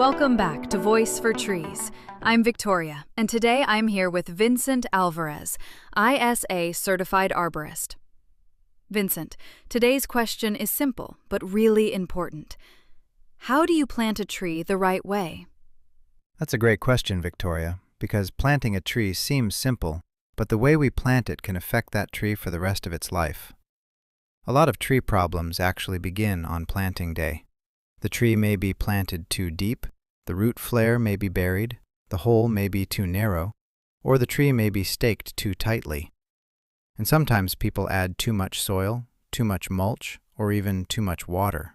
Welcome back to Voice for Trees. I'm Victoria, and today I'm here with Vincent Alvarez, ISA Certified Arborist. Vincent, today's question is simple, but really important. How do you plant a tree the right way? That's a great question, Victoria, because planting a tree seems simple, but the way we plant it can affect that tree for the rest of its life. A lot of tree problems actually begin on planting day. The tree may be planted too deep, the root flare may be buried, the hole may be too narrow, or the tree may be staked too tightly. And sometimes people add too much soil, too much mulch, or even too much water.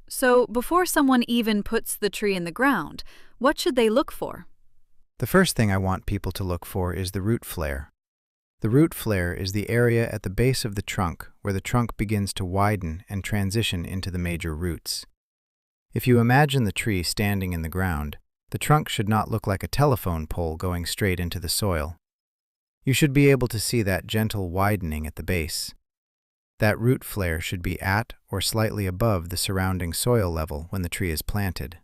So, before someone even puts the tree in the ground, what should they look for? The first thing I want people to look for is the root flare. The root flare is the area at the base of the trunk where the trunk begins to widen and transition into the major roots. If you imagine the tree standing in the ground, the trunk should not look like a telephone pole going straight into the soil. You should be able to see that gentle widening at the base. That root flare should be at or slightly above the surrounding soil level when the tree is planted.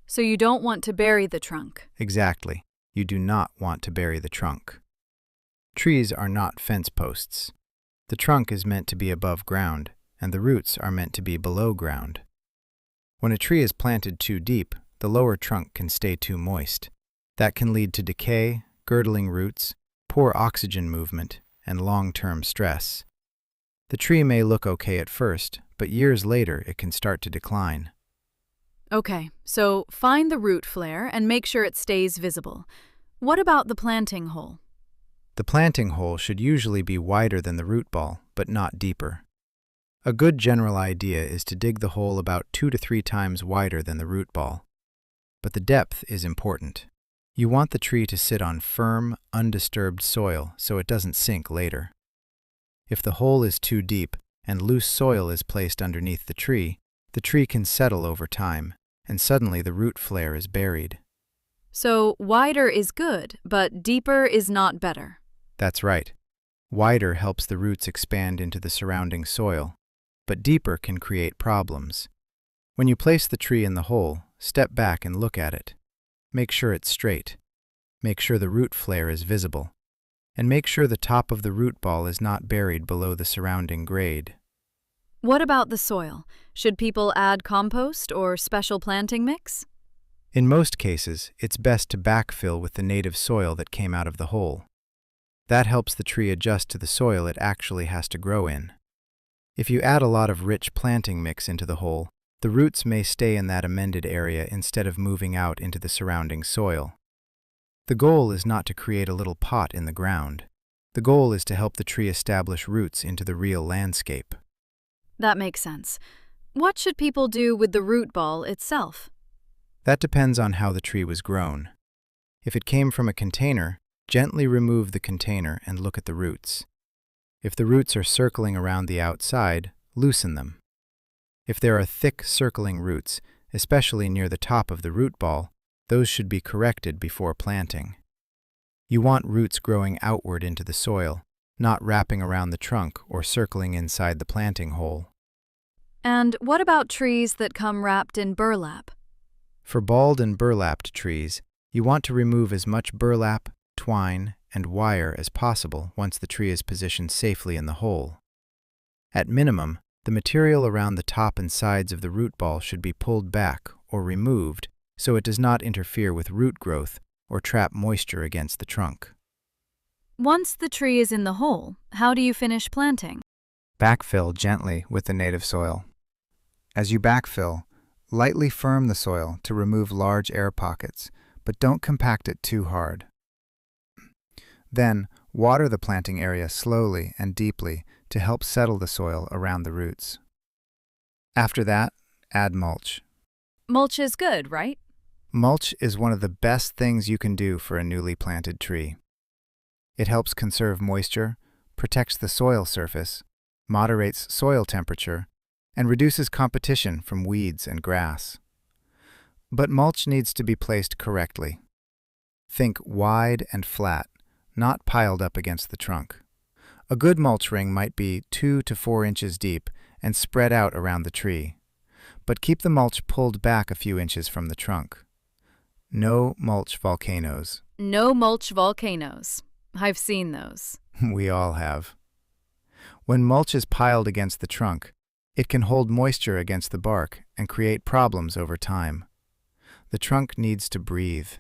So you don't want to bury the trunk. Exactly. You do not want to bury the trunk. Trees are not fence posts. The trunk is meant to be above ground, and the roots are meant to be below ground. When a tree is planted too deep, the lower trunk can stay too moist. That can lead to decay, girdling roots, poor oxygen movement, and long-term stress. The tree may look okay at first, but years later it can start to decline. Okay, so find the root flare and make sure it stays visible. What about the planting hole? The planting hole should usually be wider than the root ball, but not deeper. A good general idea is to dig the hole about 2 to 3 times wider than the root ball. But the depth is important. You want the tree to sit on firm, undisturbed soil so it doesn't sink later. If the hole is too deep and loose soil is placed underneath the tree can settle over time, and suddenly the root flare is buried. So wider is good, but deeper is not better. That's right. Wider helps the roots expand into the surrounding soil, but deeper can create problems. When you place the tree in the hole, step back and look at it. Make sure it's straight. Make sure the root flare is visible. And make sure the top of the root ball is not buried below the surrounding grade. What about the soil? Should people add compost or special planting mix? In most cases, it's best to backfill with the native soil that came out of the hole. That helps the tree adjust to the soil it actually has to grow in. If you add a lot of rich planting mix into the hole, the roots may stay in that amended area instead of moving out into the surrounding soil. The goal is not to create a little pot in the ground. The goal is to help the tree establish roots into the real landscape. That makes sense. What should people do with the root ball itself? That depends on how the tree was grown. If it came from a container, gently remove the container and look at the roots. If the roots are circling around the outside, loosen them. If there are thick circling roots, especially near the top of the root ball, those should be corrected before planting. You want roots growing outward into the soil, not wrapping around the trunk or circling inside the planting hole. And what about trees that come wrapped in burlap? For balled and burlapped trees, you want to remove as much burlap, twine, and wire as possible once the tree is positioned safely in the hole. At minimum, the material around the top and sides of the root ball should be pulled back or removed so it does not interfere with root growth or trap moisture against the trunk. Once the tree is in the hole, how do you finish planting? Backfill gently with the native soil. As you backfill, lightly firm the soil to remove large air pockets, but don't compact it too hard. Then, water the planting area slowly and deeply to help settle the soil around the roots. After that, add mulch. Mulch is good, right? Mulch is one of the best things you can do for a newly planted tree. It helps conserve moisture, protects the soil surface, moderates soil temperature, and reduces competition from weeds and grass. But mulch needs to be placed correctly. Think wide and flat, not piled up against the trunk. A good mulch ring might be 2 to 4 inches deep and spread out around the tree. but keep the mulch pulled back a few inches from the trunk. No mulch volcanoes. No mulch volcanoes. I've seen those. We all have. When mulch is piled against the trunk, it can hold moisture against the bark and create problems over time. The trunk needs to breathe.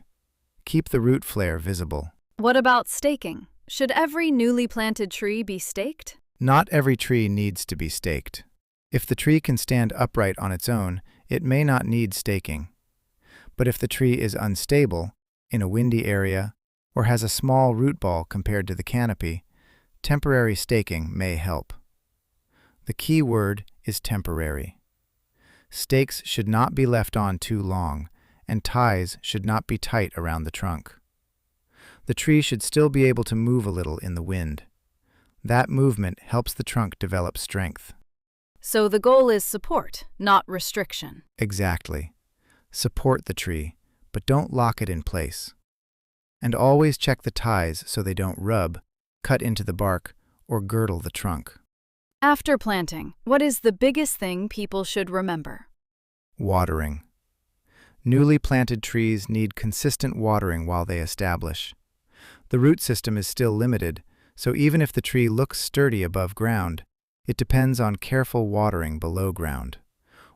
Keep the root flare visible. What about staking? Should every newly planted tree be staked? Not every tree needs to be staked. If the tree can stand upright on its own, it may not need staking. But if the tree is unstable, in a windy area, or has a small root ball compared to the canopy, temporary staking may help. The key word is temporary. Stakes should not be left on too long, and ties should not be tight around the trunk. The tree should still be able to move a little in the wind. That movement helps the trunk develop strength. So the goal is support, not restriction. Exactly. Support the tree, but don't lock it in place. And always check the ties so they don't rub, cut into the bark, or girdle the trunk. After planting, what is the biggest thing people should remember? Watering. Newly planted trees need consistent watering while they establish. The root system is still limited, so even if the tree looks sturdy above ground, it depends on careful watering below ground.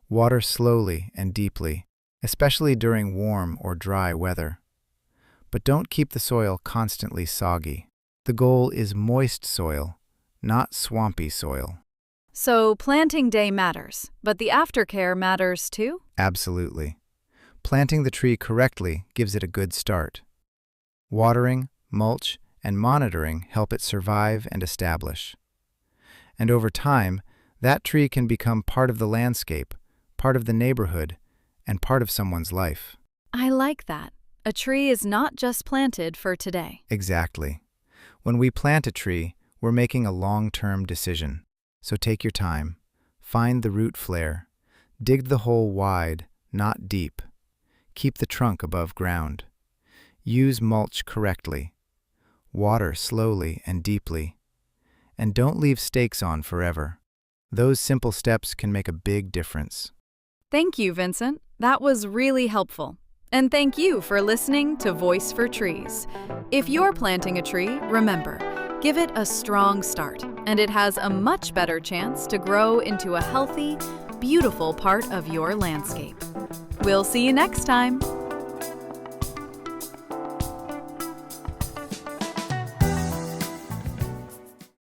Water slowly and deeply, especially during warm or dry weather. But don't keep the soil constantly soggy. The goal is moist soil, not swampy soil. So planting day matters, but the aftercare matters too? Absolutely. Planting the tree correctly gives it a good start. Watering, mulch, and monitoring help it survive and establish. And over time, that tree can become part of the landscape, part of the neighborhood, and part of someone's life. I like that. A tree is not just planted for today. Exactly. When we plant a tree, we're making a long-term decision. So take your time. Find the root flare. Dig the hole wide, not deep. Keep the trunk above ground. Use mulch correctly. Water slowly and deeply. And don't leave stakes on forever. Those simple steps can make a big difference. Thank you, Vincent. That was really helpful. And thank you for listening to Voice for Trees. If you're planting a tree, remember, give it a strong start, and it has a much better chance to grow into a healthy, beautiful part of your landscape. We'll see you next time.